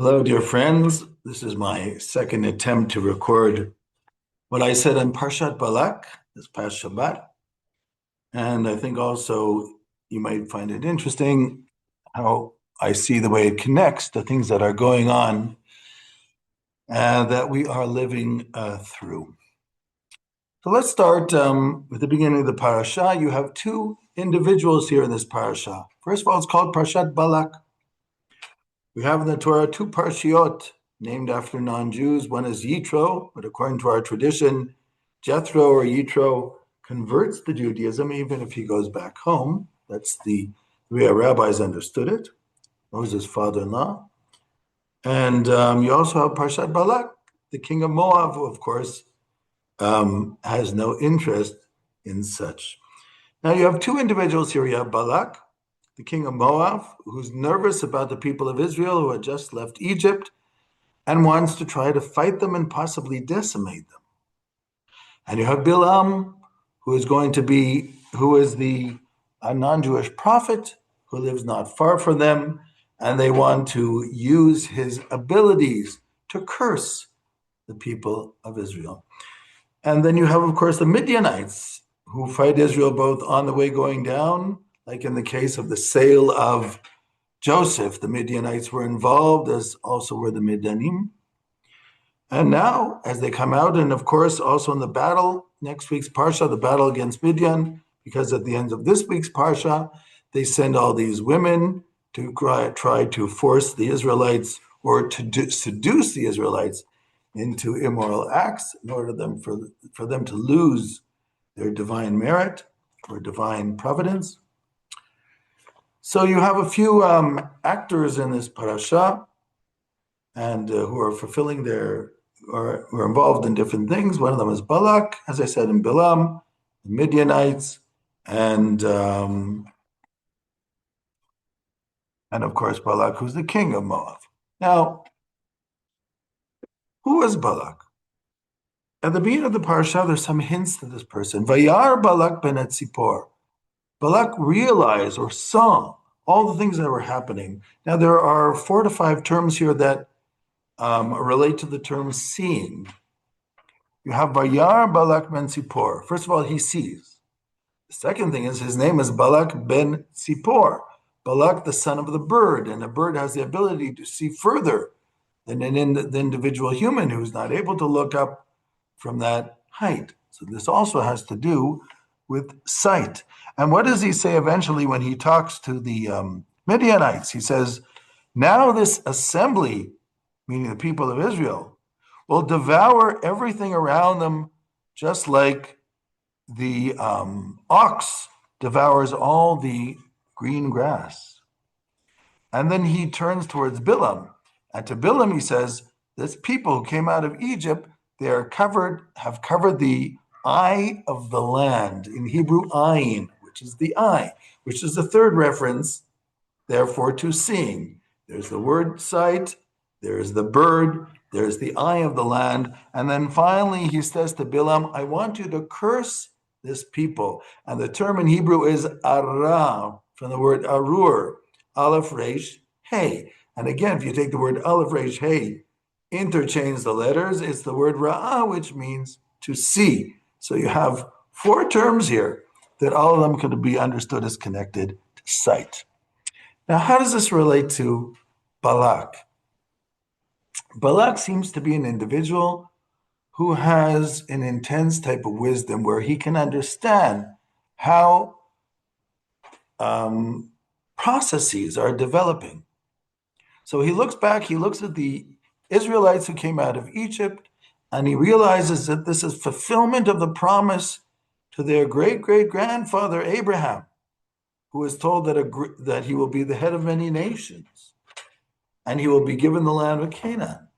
Hello, dear friends. This is my second attempt to record what I said on Parshat Balak this past Shabbat. And I think also you might find it interesting how I see the way it connects to things that are going on and that we are living through. So let's start with the beginning of the parasha. You have two individuals here in this parasha. First of all, it's called Parshat Balak. We have in the Torah two parshiot named after non-Jews. One is Yitro, but according to our tradition, Jethro or Yitro converts to Judaism even if he goes back home. That's the way our rabbis understood it. Moses' father-in-law. And you also have Parshat Balak, the king of Moab, who, of course, has no interest in such. Now you have two individuals here. You have Balak, the king of Moab, who's nervous about the people of Israel who had just left Egypt and wants to try to fight them and possibly decimate them. And you have Bilam, who is the non-Jewish prophet who lives not far from them, and they want to use his abilities to curse the people of Israel. And then you have, of course, the Midianites who fight Israel both on the way going down, like in the case of the sale of Joseph. The Midianites were involved, as also were the Midianim. And now, as they come out, and of course, also in the battle, next week's Parsha, the battle against Midian, because at the end of this week's Parsha, they send all these women to try to force the Israelites or to seduce the Israelites into immoral acts in order for them to lose their divine merit or divine providence. So you have a few actors in this parasha, and who are fulfilling or who are involved in different things. One of them is Balak, as I said, in Bilam, the Midianites, and of course Balak, who's the king of Moab. Now, who was Balak? At the beginning of the parasha, there's some hints to this person. Vayar Balak ben Tzipor. Balak realized or saw all the things that were happening. Now, there are 4 to 5 terms here that relate to the term seeing. You have Vayar Balak ben Tzipor. First of all, he sees. The second thing is his name is Balak ben Tzipor. Balak, the son of the bird, and a bird has the ability to see further than the individual human who's not able to look up from that height. So this also has to do with sight. And what does he say eventually when he talks to the Midianites? He says, now this assembly, meaning the people of Israel, will devour everything around them just like the ox devours all the green grass. And then he turns towards Bilam. And to Bilam, he says, this people who came out of Egypt, have covered the eye of the land. In Hebrew, ayin, which is the eye, which is the third reference, therefore, to seeing. There's the word sight, there's the bird, there's the eye of the land. And then finally, he says to Bilam, I want you to curse this people. And the term in Hebrew is ara, from the word arur, aleph resh, hey. And again, if you take the word aleph resh, hey, interchange the letters, it's the word ra'ah, which means to see. So you have 4 terms here that all of them could be understood as connected to sight. Now, how does this relate to Balak? Balak seems to be an individual who has an intense type of wisdom where he can understand how processes are developing. So he looks back, he looks at the Israelites who came out of Egypt, and he realizes that this is fulfillment of the promise to their great-great-grandfather Abraham, who was told that he will be the head of many nations, and he will be given the land of Canaan,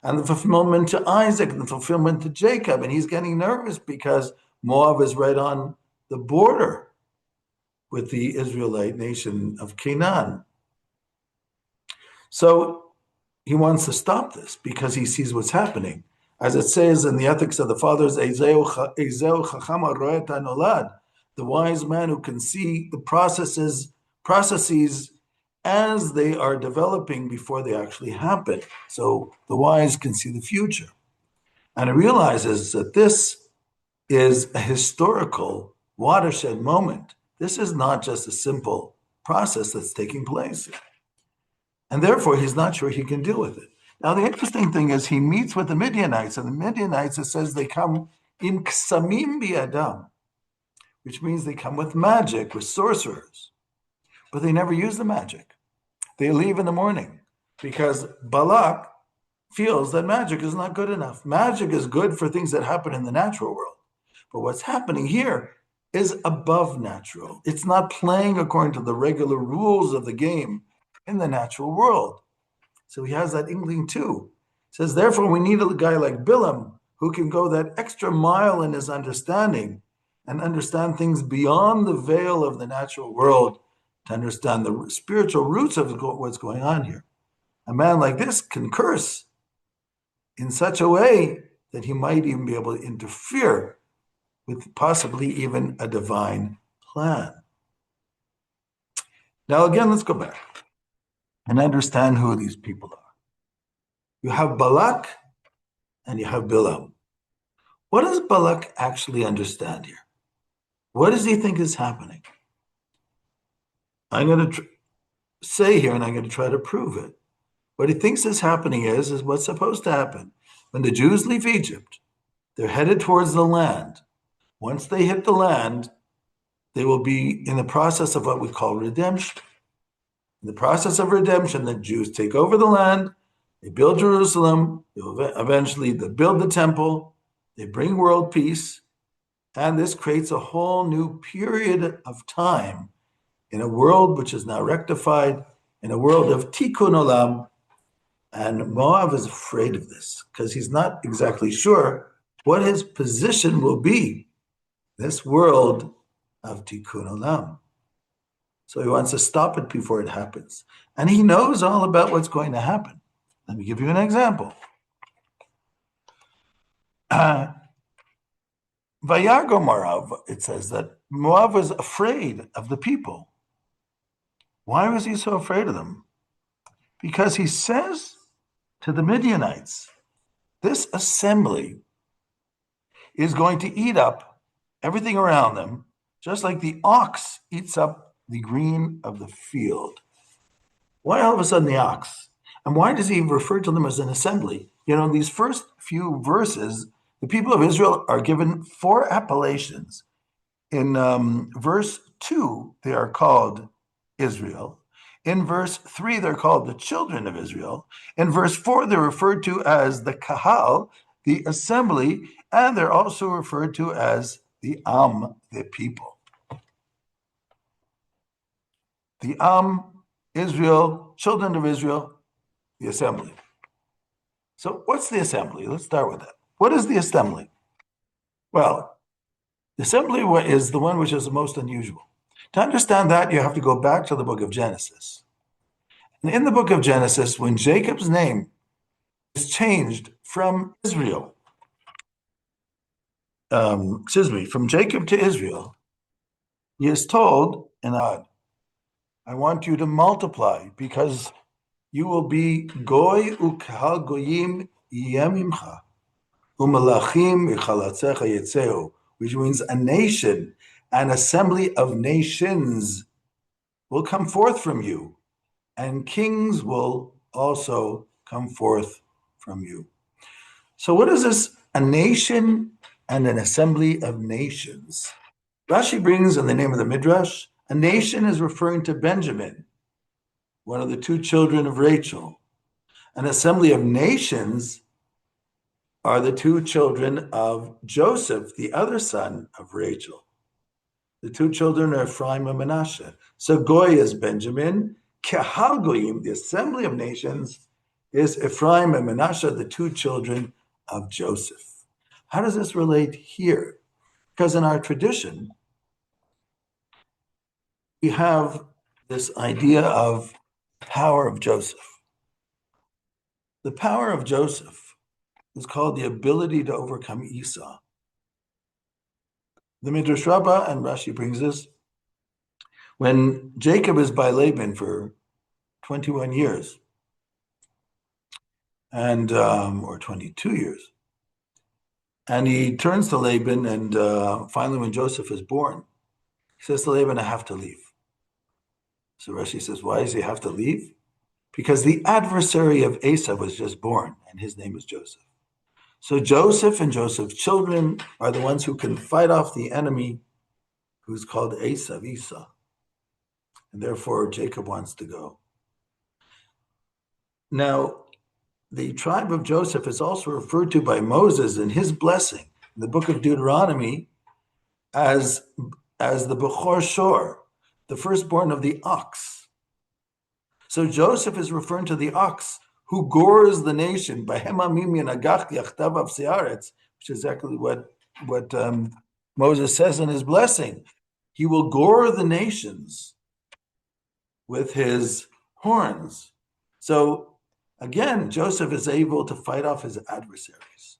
and the fulfillment to Isaac, and the fulfillment to Jacob. And he's getting nervous because Moab is right on the border with the Israelite nation of Canaan. So he wants to stop this because he sees what's happening. As it says in the Ethics of the Fathers, the wise man who can see the processes as they are developing before they actually happen. So the wise can see the future. And it realizes that this is a historical watershed moment. This is not just a simple process that's taking place. And therefore, he's not sure he can deal with it. Now, the interesting thing is he meets with the Midianites, and the Midianites, it says they come in ksamim bi'adam, which means they come with magic, with sorcerers, but they never use the magic. They leave in the morning because Balak feels that magic is not good enough. Magic is good for things that happen in the natural world. But what's happening here is above natural. It's not playing according to the regular rules of the game in the natural world. So he has that inkling too. He says, therefore, we need a guy like Bilam who can go that extra mile in his understanding and understand things beyond the veil of the natural world to understand the spiritual roots of what's going on here. A man like this can curse in such a way that he might even be able to interfere with possibly even a divine plan. Now, again, let's go back and understand who these people are. You have Balak and you have Bilam. What does Balak actually understand here? What does he think is happening? I'm going to say here, and I'm going to try to prove it. What he thinks is happening is what's supposed to happen. When the Jews leave Egypt, they're headed towards the land. Once they hit the land, they will be in the process of what we call redemption. In the process of redemption, the Jews take over the land, they build Jerusalem, eventually they build the temple, they bring world peace, and this creates a whole new period of time in a world which is now rectified, in a world of tikkun olam. And Moab is afraid of this because he's not exactly sure what his position will be in this world of tikkun olam. So he wants to stop it before it happens. And he knows all about what's going to happen. Let me give you an example. Vayago Moav, it says that Moab was afraid of the people. Why was he so afraid of them? Because he says to the Midianites, this assembly is going to eat up everything around them, just like the ox eats up the green of the field. Why all of a sudden the ox? And why does he refer to them as an assembly? You know, these first few verses, the people of Israel are given 4 appellations. In verse 2, they are called Israel. In verse 3, they're called the children of Israel. In verse 4, they're referred to as the Kahal, the assembly, and they're also referred to as the the people. The Israel, children of Israel, the assembly. So what's the assembly? Let's start with that. What is the assembly? Well, the assembly is the one which is the most unusual. To understand that, you have to go back to the book of Genesis. And in the book of Genesis, when Jacob's name is changed from Israel, from Jacob to Israel, he is told, and I want you to multiply because you will be goy ukahal goyim yemimcha umalachim ichalatzecha yetzeu, which means a nation, an assembly of nations will come forth from you, and kings will also come forth from you. So what is this? A nation and an assembly of nations. Rashi brings in the name of the Midrash, a nation is referring to Benjamin, one of the 2 children of Rachel. An assembly of nations are the 2 children of Joseph, the other son of Rachel. The 2 children are Ephraim and Manasseh. So Goy is Benjamin. Kahal Goyim, the assembly of nations, is Ephraim and Manasseh, the 2 children of Joseph. How does this relate here? Because in our tradition, we have this idea of power of Joseph. The power of Joseph is called the ability to overcome Esau. The Midrash Rabbah and Rashi brings this. When Jacob is by Laban for 21 years, and or 22 years. And he turns to Laban, and finally, when Joseph is born, he says to Laban, I have to leave. So Rashi says, why does he have to leave? Because the adversary of Esau was just born, and his name is Joseph. So Joseph and Joseph's children are the ones who can fight off the enemy who's called Esau. And therefore, Jacob wants to go. Now, the tribe of Joseph is also referred to by Moses in his blessing in the book of Deuteronomy as the Bechor Shor, the firstborn of the ox. So Joseph is referring to the ox who gores the nation by which is exactly what Moses says in his blessing. He will gore the nations with his horns. So again, Joseph is able to fight off his adversaries.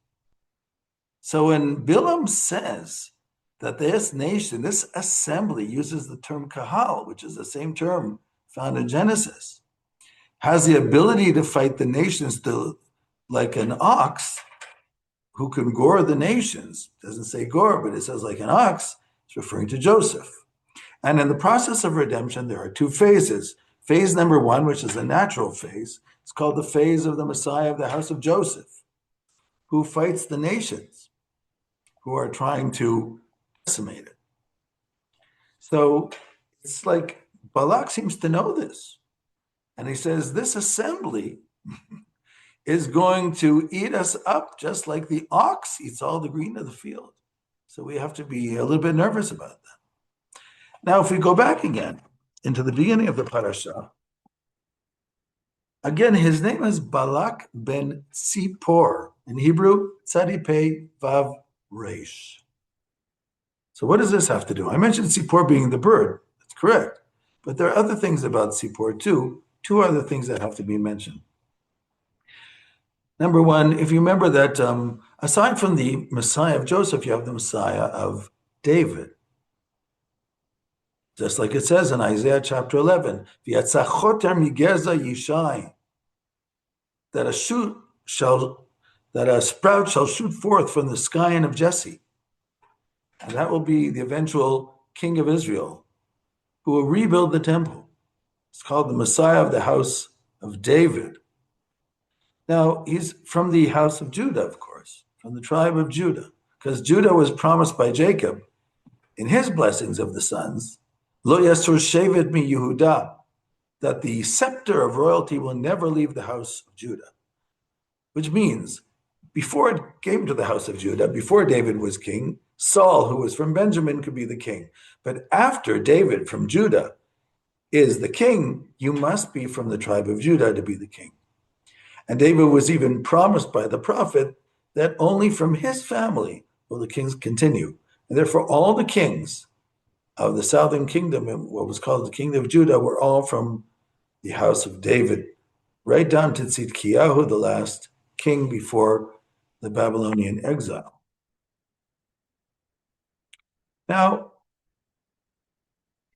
So when Bilam says that this nation, this assembly uses the term kahal, which is the same term found in Genesis, has the ability to fight the nations like an ox who can gore the nations. It doesn't say gore, but it says like an ox. It's referring to Joseph. And in the process of redemption, there are two phases. Phase number one, which is a natural phase, it's called the phase of the Messiah of the house of Joseph, who fights the nations who are trying to decimate it. So it's like Balak seems to know this. And he says, this assembly is going to eat us up just like the ox eats all the green of the field. So we have to be a little bit nervous about that. Now, if we go back again into the beginning of the parasha, again, his name is Balak ben Tzipor. In Hebrew, Tzadi Pei Vav Reish. So what does this have to do? I mentioned Tzipor being the bird. That's correct. But there are other things about Tzipor too. Two other things that have to be mentioned. Number one, if you remember that aside from the Messiah of Joseph, you have the Messiah of David. Just like it says in Isaiah chapter 11, that a sprout shall shoot forth from the scion of Jesse. And that will be the eventual king of Israel, who will rebuild the temple. It's called the Messiah of the house of David. Now, he's from the house of Judah, of course, from the tribe of Judah, because Judah was promised by Jacob in his blessings of the sons, Lo Yasur Shevet mi Yehuda, that the scepter of royalty will never leave the house of Judah, which means before it came to the house of Judah, before David was king, Saul, who was from Benjamin, could be the king. But after David from Judah is the king, you must be from the tribe of Judah to be the king. And David was even promised by the prophet that only from his family will the kings continue. And therefore, all the kings of the southern kingdom, what was called the kingdom of Judah, were all from the house of David, right down to Tzidkiyahu, the last king before the Babylonian exile. Now,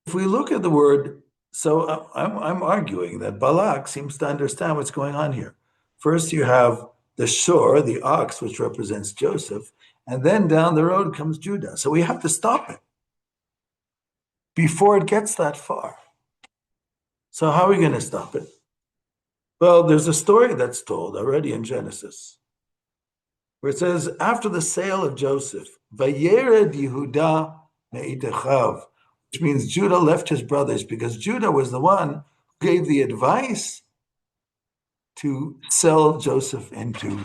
if we look at the word, so I'm arguing that Balak seems to understand what's going on here. First, you have the shore, the ox, which represents Joseph, and then down the road comes Judah. So we have to stop it before it gets that far. So how are we going to stop it? Well, there's a story that's told already in Genesis, where it says, after the sale of Joseph, Vayered Yehuda me'itechav, which means Judah left his brothers, because Judah was the one who gave the advice to sell Joseph into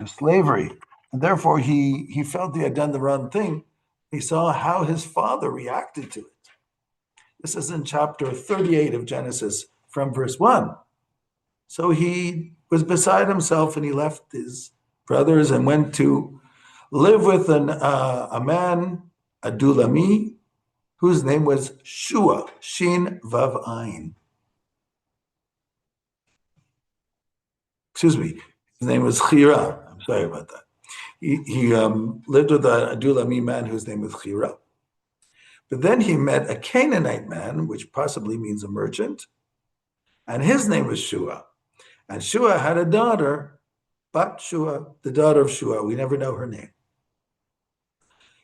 slavery. And therefore, he felt he had done the wrong thing. He saw how his father reacted to it. This is in chapter 38 of Genesis from verse 1. So he was beside himself and he left his brothers and went to live with a man, a Dulami, whose name was Shua, Shin Vav Ayin. Excuse me, his name was Chira. I'm sorry about that. He lived with a Adulami man whose name was Chira. But then he met a Canaanite man, which possibly means a merchant, and his name was Shua. And Shua had a daughter, Bat Shua, the daughter of Shua. We never know her name.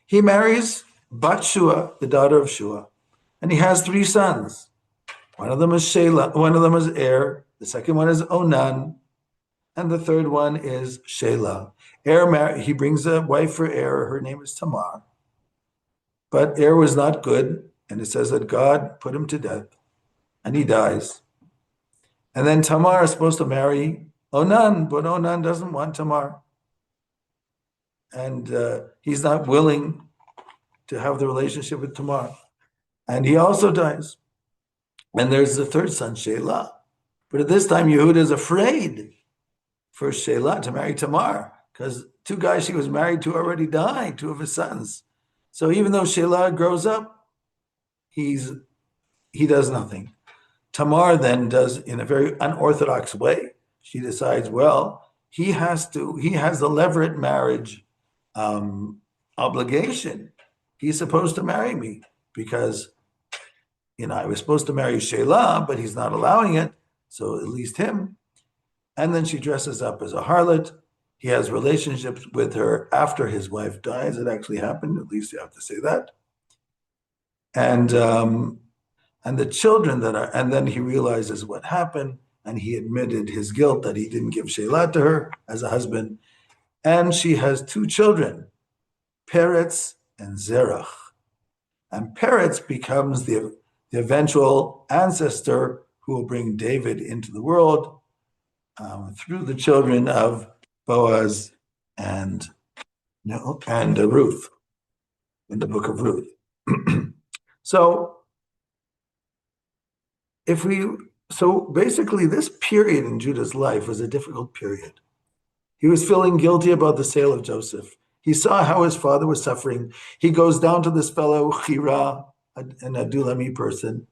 He marries Bat Shua, the daughter of Shua, and he has three sons. One of them is Shelah, one of them is Er, the second one is Onan, and the third one is Shelah. He brings a wife for Er, her name is Tamar. But Er was not good, and it says that God put him to death, and he dies. And then Tamar is supposed to marry Onan, but Onan doesn't want Tamar. And he's not willing to have the relationship with Tamar. And he also dies. And there's the third son, Shelah. But at this time, Yehuda is afraid for Shelah to marry Tamar, because two guys she was married to already died, two of his sons. So even though Shelah grows up, he does nothing. Tamar then does, in a very unorthodox way, she decides, well, he has the levirate marriage obligation. He's supposed to marry me because, I was supposed to marry Shelah, but he's not allowing it, so at least him. And then she dresses up as a harlot. He has relationships with her after his wife dies. It actually happened, at least you have to say that. And the children and then he realizes what happened, and he admitted his guilt that he didn't give Shelah to her as a husband. And she has two children, Peretz and Zerach. And Peretz becomes the eventual ancestor who will bring David into the world through the children of Boaz and Ruth, in the book of Ruth. So basically this period in Judah's life was a difficult period. He was feeling guilty about the sale of Joseph. He saw how his father was suffering. He goes down to this fellow, Chira, an Adulami person.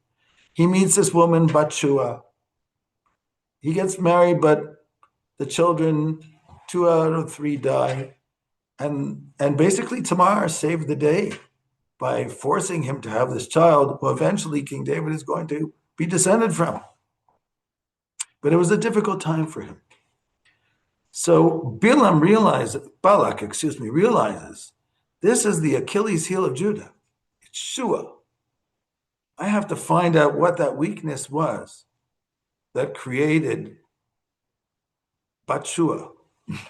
He meets this woman, Bat Shua. He gets married, but the children, 2 out of 3 die. And basically Tamar saved the day by forcing him to have this child, who eventually King David is going to be descended from. But it was a difficult time for him. So Balak realizes this is the Achilles heel of Judah. It's Shua. I have to find out what that weakness was that created Bat Shua.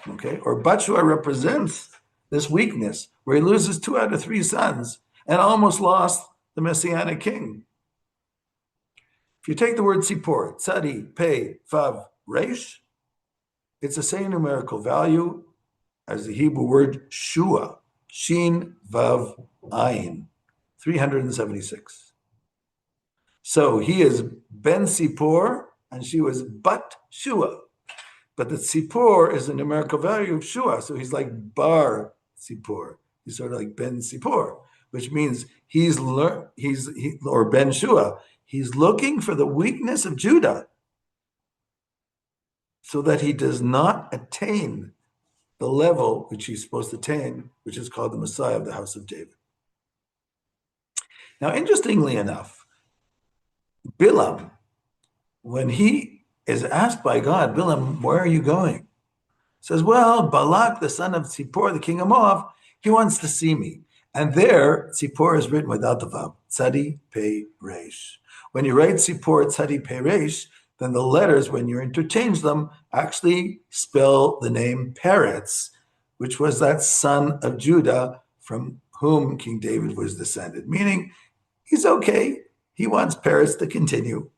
Okay, or Bat Shua represents this weakness where he loses 2 out of 3 sons and almost lost the Messianic king. If you take the word Sipor, Tzadi, Pei, Vav, Reish, it's the same numerical value as the Hebrew word Shua, Shin, Vav, Ayin, 376. So he is Ben Sipor, and she was Bat Shua. But the Sipor is the numerical value of Shua, so he's like Bar Sipor. He's sort of like Ben Sipor, which means or Ben Shua. He's looking for the weakness of Judah so that he does not attain the level which he's supposed to attain, which is called the Messiah of the house of David. Now, interestingly enough, Bilam, when he is asked by God, Bilam, where are you going? Says, well, Balak, the son of Tzipor, the king of Moab, he wants to see me. And there, Tzipor is written without the vav, Tzadi, Pei, Reish. When you write Tzipor, Tzadi, Pei, Reish, then the letters, when you interchange them, actually spell the name Peretz, which was that son of Judah from whom King David was descended. Meaning, he's okay. He wants Peretz to continue.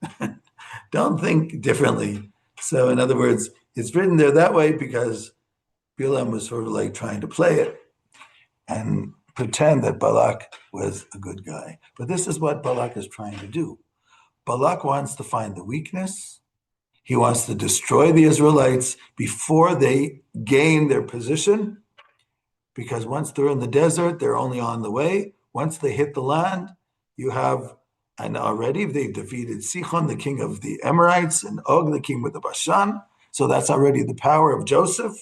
Don't think differently. So in other words, it's written there that way because Bilam was sort of like trying to play it and pretend that Balak was a good guy. But this is what Balak is trying to do. Balak wants to find the weakness. He wants to destroy the Israelites before they gain their position, because once they're in the desert, they're only on the way. Once they hit the land, you have, and already they've defeated Sichon, the king of the Amorites, and Og, the king of the Bashan. So that's already the power of Joseph.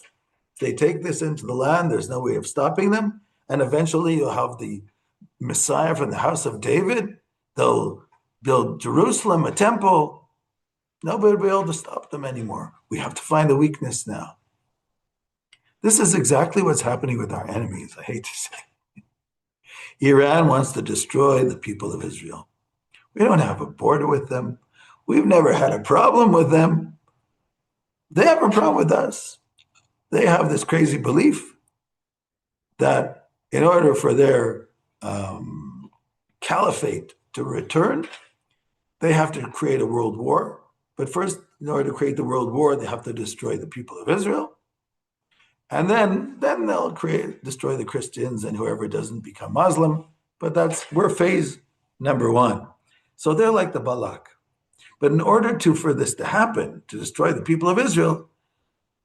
If they take this into the land, there's no way of stopping them. And eventually you'll have the Messiah from the house of David. They'll build Jerusalem, a temple. Nobody will be able to stop them anymore. We have to find the weakness now. This is exactly what's happening with our enemies, I hate to say. Iran wants to destroy the people of Israel. We don't have a border with them. We've never had a problem with them. They have a problem with us. They have this crazy belief that in order for their caliphate to return, they have to create a world war. But first, in order to create the world war, they have to destroy the people of Israel. And then they'll destroy the Christians and whoever doesn't become Muslim. But we're phase number one. So they're like the Balak. But in order for this to happen, to destroy the people of Israel,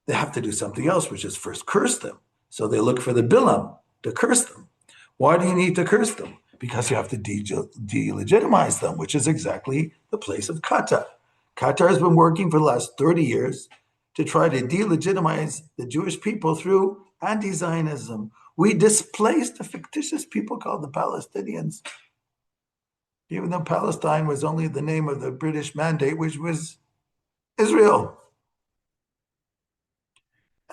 they have to do something else, which is first curse them. So they look for the Bilam to curse them. Why do you need to curse them? Because you have to delegitimize them, which is exactly the place of Qatar. Qatar has been working for the last 30 years to try to delegitimize the Jewish people through anti-Zionism. We displaced a fictitious people called the Palestinians, even though Palestine was only the name of the British mandate, which was Israel.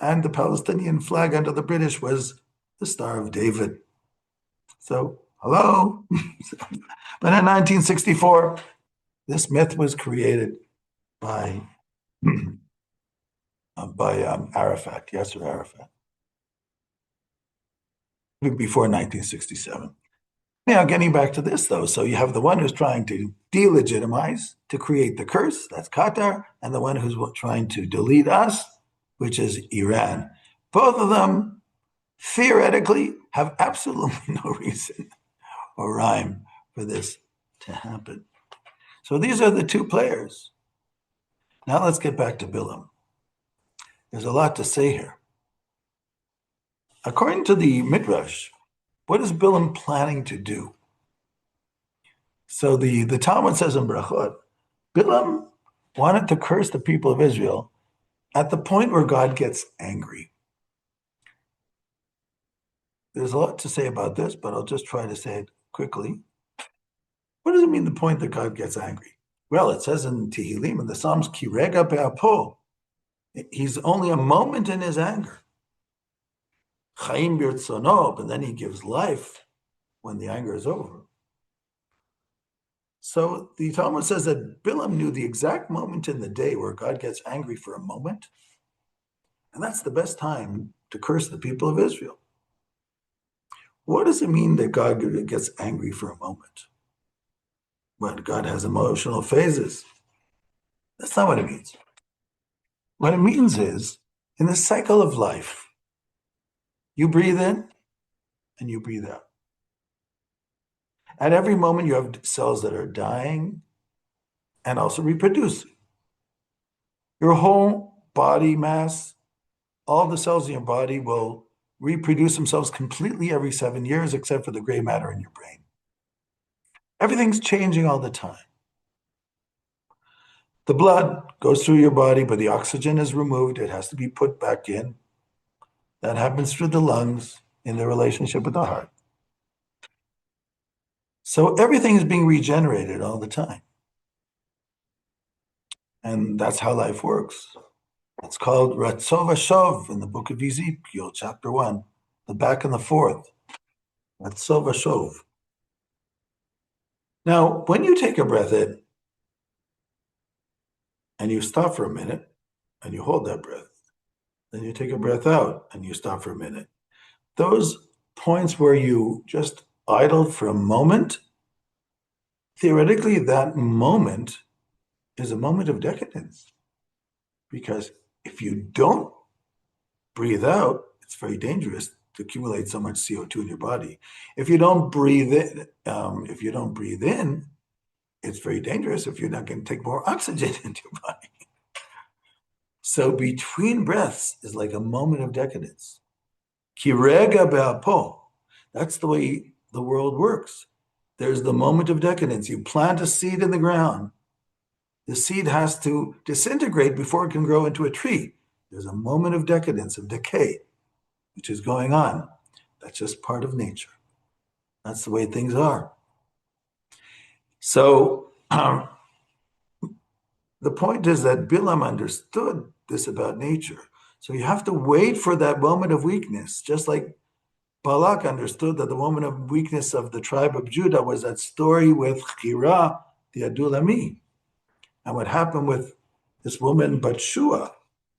And the Palestinian flag under the British was the Star of David. So, hello. But in 1964, this myth was created by Arafat, Yasser Arafat, before 1967. Now, getting back to this, though, so you have the one who's trying to delegitimize, to create the curse, that's Qatar, and the one who's trying to delete us, which is Iran. Both of them, theoretically, have absolutely no reason or rhyme for this to happen. So these are the two players. Now let's get back to Bilam. There's a lot to say here. According to the Midrash, what is Bilam planning to do? So the Talmud says in Brachot, Bilam wanted to curse the people of Israel at the point where God gets angry. There's a lot to say about this, but I'll just try to say it quickly. What does it mean, the point that God gets angry? Well, it says in Tehillim, in the Psalms, Ki rega be'apo. He's only a moment in his anger. Chaim birtzono, but then he gives life when the anger is over. So the Talmud says that Bilam knew the exact moment in the day where God gets angry for a moment, and that's the best time to curse the people of Israel. What does it mean that God gets angry for a moment? When God has emotional phases. That's not what it means. What it means is, in the cycle of life, you breathe in and you breathe out. At every moment, you have cells that are dying and also reproducing. Your whole body mass, all the cells in your body will reproduce themselves completely every 7 years, except for the gray matter in your brain. Everything's changing all the time. The blood goes through your body, but the oxygen is removed. It has to be put back in. That happens through the lungs in their relationship with the heart. So everything is being regenerated all the time. And that's how life works. It's called Ratzov Ashov in the book of Ezekiel, chapter 1, the back and the forth. Ratzov Ashov. Now, when you take a breath in and you stop for a minute and you hold that breath, then you take a breath out and you stop for a minute. Those points where you just idled for a moment, theoretically, that moment is a moment of decadence. Because if you don't breathe out, it's very dangerous to accumulate so much CO2 in your body. If you don't breathe in, it's very dangerous if you're not going to take more oxygen into your body. So between breaths is like a moment of decadence. Ki rega be'apo. That's the way the world works. There's the moment of decadence. You plant a seed in the ground. The seed has to disintegrate before it can grow into a tree. There's a moment of decadence, of decay, which is going on. That's just part of nature. That's the way things are. So the point is that Bilam understood this about nature. So you have to wait for that moment of weakness, just like Balak understood that the moment of weakness of the tribe of Judah was that story with Chira, the Adulami, and what happened with this woman Batshua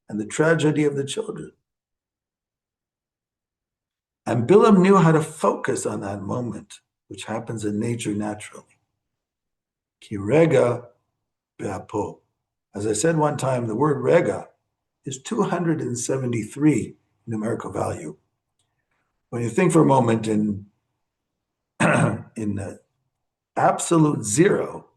and the tragedy of the children. And Bilam knew how to focus on that moment, which happens in nature naturally. Ki rega be'apo. As I said one time, the word rega is 273 numerical value. When you think for a moment in the absolute zero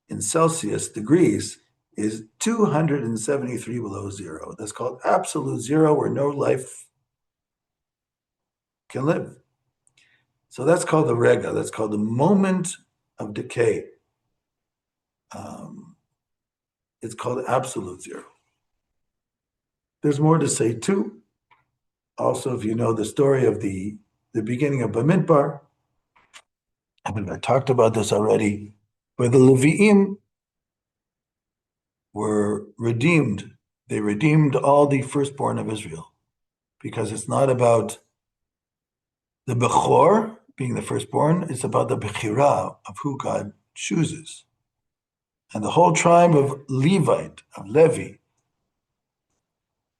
in Celsius degrees is 273 below zero. That's called absolute zero, where no life can live. So that's called the rega. That's called the moment of decay. It's called absolute zero. There's more to say too. Also, if you know the story of the beginning of Bamidbar, I mean, I talked about this already, where the Levi'im were redeemed. They redeemed all the firstborn of Israel, because it's not about the Bechor being the firstborn, it's about the Bechira of who God chooses. And the whole tribe of Levite, of Levi,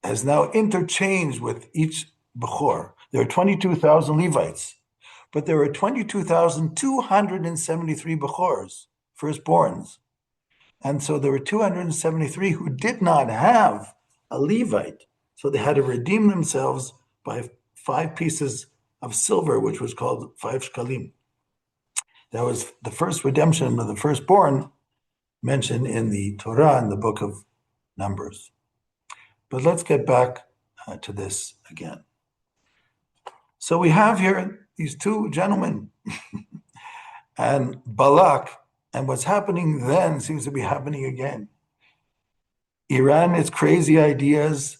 has now interchanged with each Bechor. There are 22,000 Levites, but there are 22,273 Bechors, firstborns. And so there were 273 who did not have a Levite. So they had to redeem themselves by 5 pieces of silver, which was called 5 shkalim. That was the first redemption of the firstborn mentioned in the Torah in the book of Numbers. But let's get back to this again. So we have here these two gentlemen and Balak, and what's happening then seems to be happening again. Iran, its crazy ideas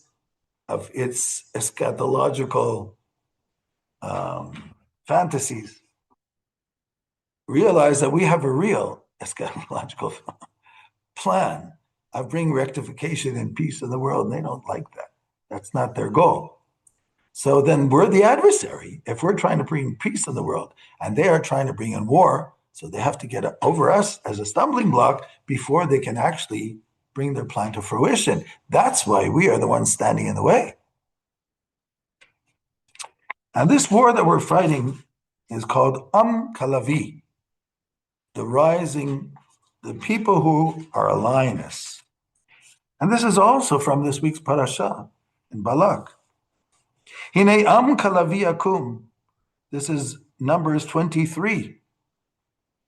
of its eschatological fantasies, realize that we have a real eschatological plan of bringing rectification and peace in the world, and they don't like that. That's not their goal. So then we're the adversary if we're trying to bring peace in the world, and they are trying to bring in war. So they have to get over us as a stumbling block before they can actually bring their plan to fruition. That's why we are the ones standing in the way. And this war that we're fighting is called Kalavi, the people who are a lioness. And this is also from this week's parashat in Balak. Hine Kalavi akum. This is Numbers 23.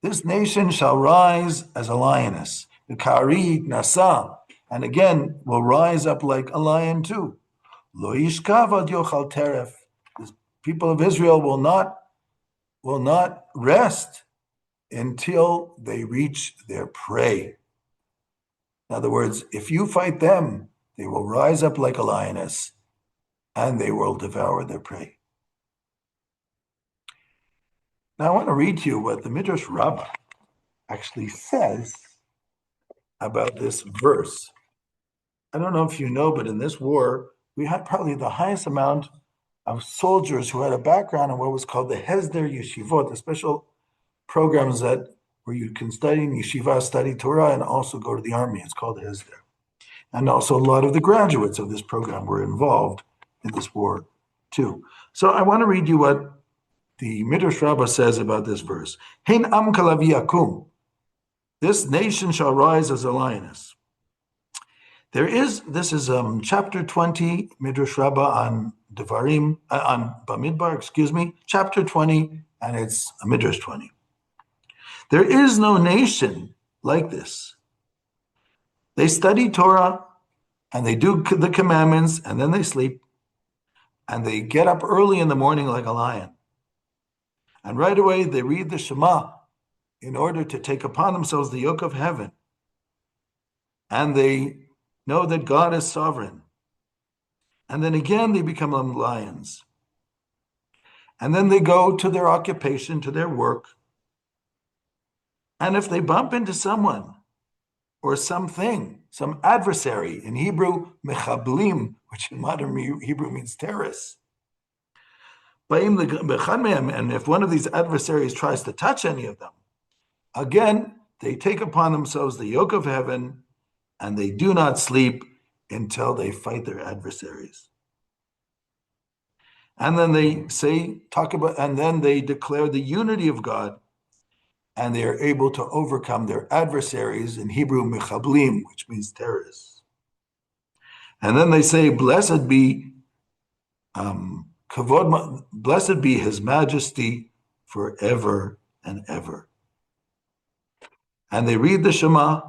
This nation shall rise as a lioness. The Kari Nasa, and again will rise up like a lion too. Lo yishkav ad yochal teref. The people of Israel will not rest until they reach their prey. In other words, if you fight them, they will rise up like a lioness and they will devour their prey. Now I want to read to you what the Midrash Rabbah actually says about this verse. I don't know if you know, but in this war, we had probably the highest amount of soldiers who had a background in what was called the Hesder Yeshivot, the special programs where you can study in yeshiva, study Torah, and also go to the army. It's called Hesder. And also a lot of the graduates of this program were involved in this war too. So I want to read you what the Midrash Rabbah says about this verse. Hein am kalavi akum. This nation shall rise as a lioness. This is chapter 20, Midrash Rabbah on Devarim, on Bamidbar, chapter 20, and it's Midrash 20. There is no nation like this. They study Torah, and they do the commandments, and then they sleep, and they get up early in the morning like a lion. And right away, they read the Shema in order to take upon themselves the yoke of heaven. And they know that God is sovereign. And then again, they become lions. And then they go to their occupation, to their work. And if they bump into someone or something, some adversary. In Hebrew, mechablim, which in modern Hebrew means terrorists. And if one of these adversaries tries to touch any of them, again, they take upon themselves the yoke of heaven, and they do not sleep until they fight their adversaries. And then they and then they declare the unity of God, and they are able to overcome their adversaries, in Hebrew, mechablim, which means terrorists. And then they say, blessed be blessed be his majesty forever and ever. And they read the Shema,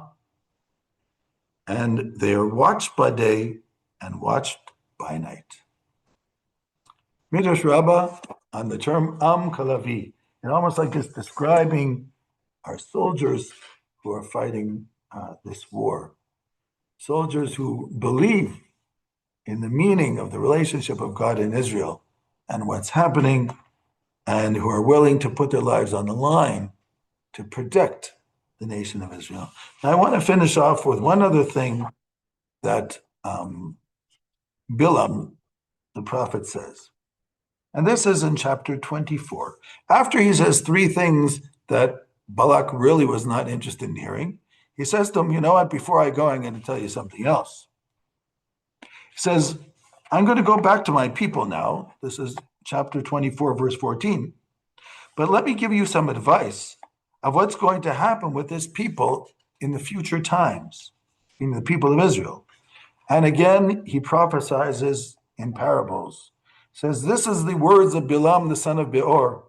and they are watched by day and watched by night. Midrash Rabbah on the term Am Kalavi, and almost like it's describing our soldiers who are fighting this war. Soldiers who believe in the meaning of the relationship of God and Israel and what's happening, and who are willing to put their lives on the line to protect the nation of Israel. Now, I want to finish off with one other thing that Bilam, the prophet, says. And this is in chapter 24. After he says three things that Balak really was not interested in hearing, he says to him, you know what, before I go, I'm going to tell you something else. He says, I'm going to go back to my people now. This is chapter 24, verse 14. But let me give you some advice of what's going to happen with this people in the future times, in the people of Israel. And again, he prophesies in parables. Says, this is the words of Bilam, the son of Beor.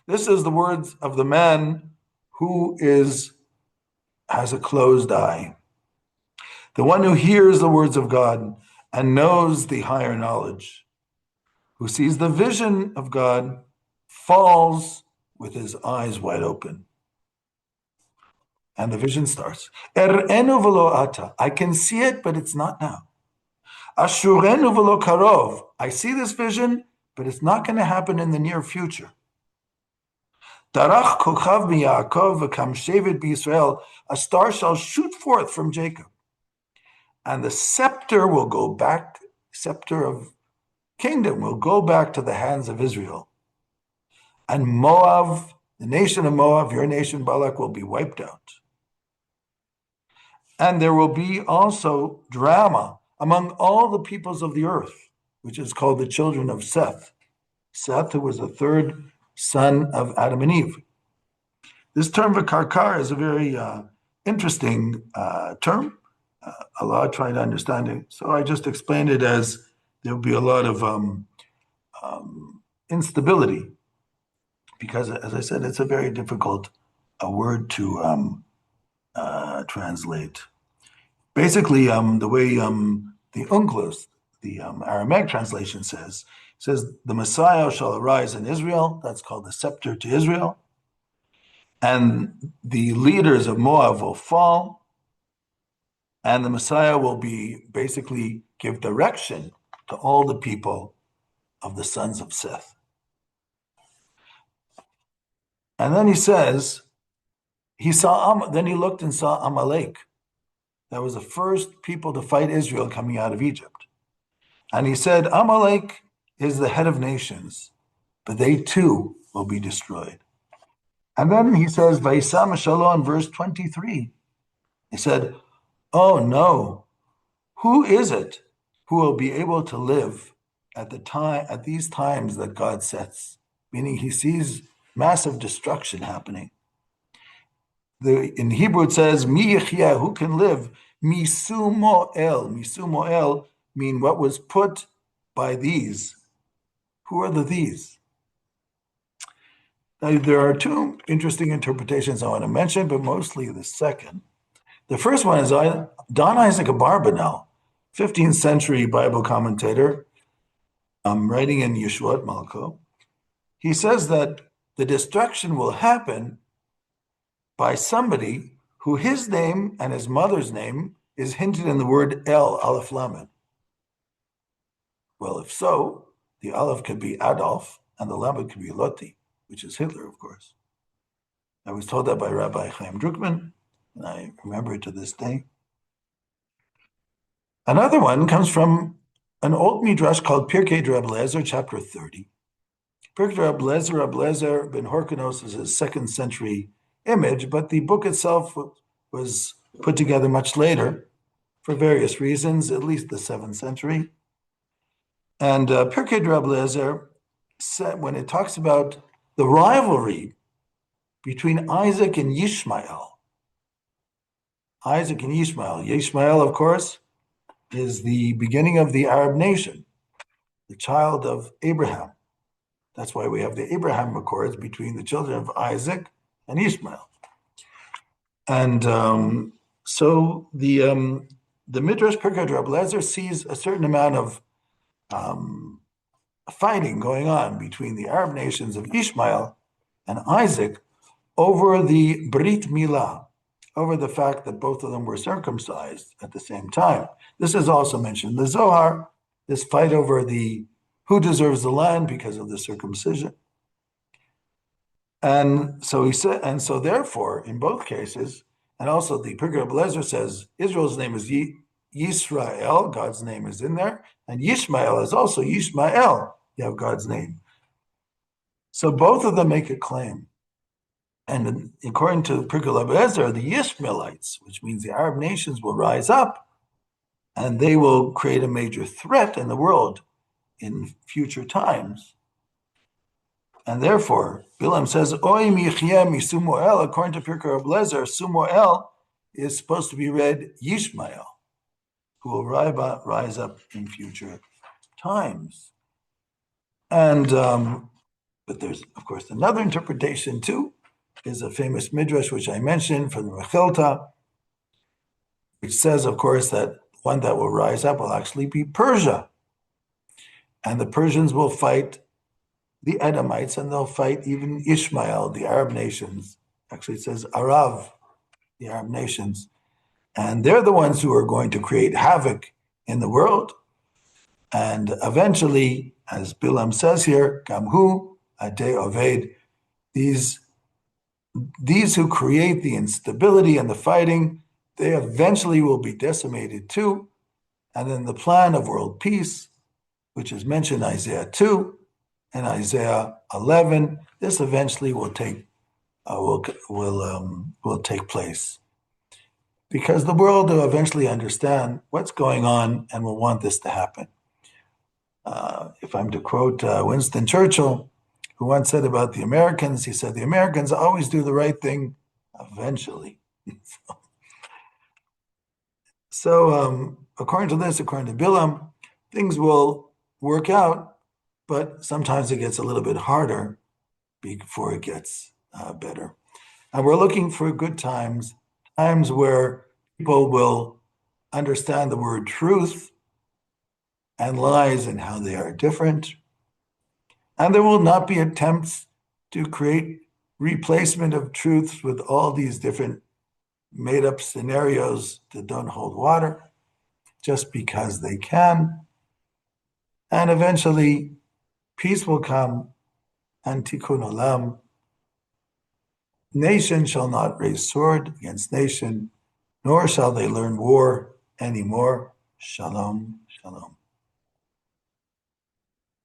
This is the words of the man who has a closed eye. The one who hears the words of God and knows the higher knowledge, who sees the vision of God, falls with his eyes wide open. And the vision starts. Er'enu v'lo ata. I can see it, but it's not now. Ashurenu v'lo karov. I see this vision, but it's not going to happen in the near future. Darach kochav miYaakov v'kam shevet b'Yisrael. A star shall shoot forth from Jacob, and the scepter will go back. Scepter of kingdom will go back to the hands of Israel. And Moab, the nation of Moab, your nation Balak, will be wiped out. And there will be also drama among all the peoples of the earth, which is called the children of Seth. Seth, who was the third son of Adam and Eve. This term v'karkar is a very interesting term. Allah tried to understand it. So I just explained it as there'll be a lot of instability, because, as I said, it's a very difficult word to translate. Basically, the way the Unglus, the Aramaic translation says the Messiah shall arise in Israel. That's called the scepter to Israel. And the leaders of Moab will fall, and the Messiah will basically give direction to all the people of the sons of Seth. And then he says, then he looked and saw Amalek. That was the first people to fight Israel coming out of Egypt. And he said, Amalek is the head of nations, but they too will be destroyed. And then he says, Vaisam Shalom, verse 23. He said, oh no, who is it who will be able to live at these times that God sets? Meaning he sees massive destruction happening. In Hebrew it says, Mi yechia, who can live? Misu mo'el. Misu mo'el mean what was put by these. Who are the these? Now, there are two interesting interpretations I want to mention, but mostly the second. The first one is Don Isaac Abarbanel, 15th century Bible commentator, writing in Yeshuot Malko. He says that the destruction will happen by somebody who his name and his mother's name is hinted in the word El, Aleph Lamed. Well, if so, the Aleph could be Adolf and the Lamed could be Loti, which is Hitler, of course. I was told that by Rabbi Chaim Druckman, and I remember it to this day. Another one comes from an old midrash called Pirkei Reb Lezer, chapter 30. Pirkei Reb Lezer ben Horkonos is a second century image, but the book itself was put together much later for various reasons, at least the 7th century. And Pirkei Reb Lezer said, when it talks about the rivalry between Isaac and Yishmael, Yishmael, of course, is the beginning of the Arab nation, the child of Abraham. That's why we have the Abraham Accords between the children of Isaac and Ishmael. And so the Midrash Pirkei Reb Lezer sees a certain amount of fighting going on between the Arab nations of Ishmael and Isaac over the Brit Milah, over the fact that both of them were circumcised at the same time. This is also mentioned in the Zohar, this fight over the who deserves the land because of the circumcision. And so he said, and so therefore, in both cases, and also the Pirkei Reb Lezer says Israel's name is Yisrael, God's name is in there, and Yishmael is also Yishmael, you have God's name. So both of them make a claim. And according to Pirkei Reb Lezer, the Yishmaelites, which means the Arab nations, will rise up and they will create a major threat in the world in future times. And therefore, Bilam says, Oy Michyeh Sumuel, according to Pirkei Reb Lezer, Sumuel is supposed to be read Yishmael, who will rise up in future times. And but there's, of course, another interpretation too. Is a famous midrash which I mentioned from the Mechilta, which says, of course, that one that will rise up will actually be Persia, and the Persians will fight the Edomites, and they'll fight even Ishmael, the Arab nations. Actually, it says Arav, the Arab nations, and they're the ones who are going to create havoc in the world. And eventually, as Bilam says here, Gamhu Ade Oved, these who create the instability and the fighting, they eventually will be decimated too. And then the plan of world peace, which is mentioned in Isaiah 2 and Isaiah 11, this eventually will take place, because the world will eventually understand what's going on and will want this to happen. If I'm to quote Winston Churchill, who once said about the Americans, he said, the Americans always do the right thing eventually. So according to Bilam, things will work out, but sometimes it gets a little bit harder before it gets better. And we're looking for good times where people will understand the word truth and lies and how they are different. And there will not be attempts to create replacement of truths with all these different made-up scenarios that don't hold water, just because they can. And eventually, peace will come, and tikkun olam. Nation shall not raise sword against nation, nor shall they learn war anymore. Shalom, shalom.